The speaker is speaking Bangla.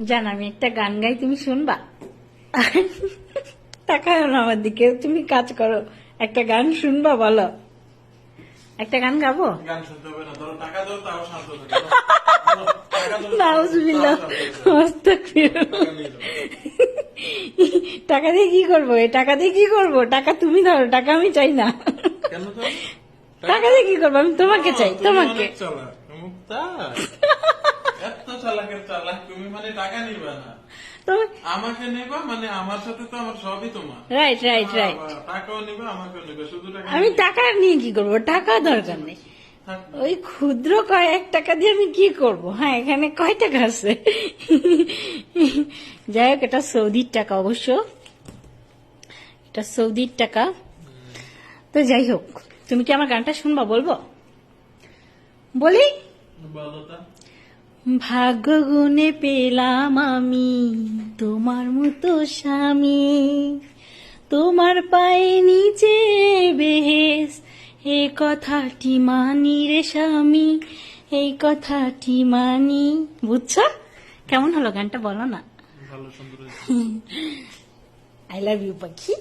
জান আমি একটা গান গাই, তুমি শুনবা? তাকাও না আমার দিকে, তুমি কাজ করো, একটা গান শুনবা? বলো, একটা গান গাবো। গান শুনতে হবে না, ধরো টাকা দাও তাও শান্ত থাকে। ধরো, টাকা দাও, নাউজুবিল্লাহ, তাও শান্ত থাকে। আস্তাগফিরুল্লাহ। টাকা নিয়ে যাও। টাকা দিয়ে কি করবো? এই টাকা দিয়ে কি করবো? টাকা তুমি ধরো, টাকা আমি চাই না। কেন তো? টাকা দিয়ে কি করবো? আমি তোমাকে চাই, তুমি তোমাকে। অনেক চালাক। মুক্তা, এত চালাকের চালাক তুমি, মানে টাকা নিবা না, তুমি আমাকে নেবা, মানে আমার সাথে তো আমার সবই তোমার। Right right right. টাকাও নিবা, আমাকেও নিবা, শুধু টাকা আমি নিবা। টাকা নিয়ে কি করবো? টাকা দরকার নেই। থাক না। ওই ক্ষুদ্র কয়েক টাকা দিয়ে আমি কি করব? হ্যাঁ, এখানে কয় টাকা আছে? যাই হোক, এটা সৌদির টাকা অবশ্য, এটা সৌদির টাকা। তো যাই হোক, তুমি কি আমার গানটা শুনবা? বলবো, বলি। বলো তা। ভাগ্য গুণে পেলাম আমি তোমার মতো স্বামী, তোমার পায়ে নিচে বেহেস, এই কথাটি মানি রে স্বামী, এই কথাটি মানি। বুঝছো? কেমন হলো গানটা? বলো না। ভালো, সুন্দর হয়েছে। আই লাভ ইউ পাখি।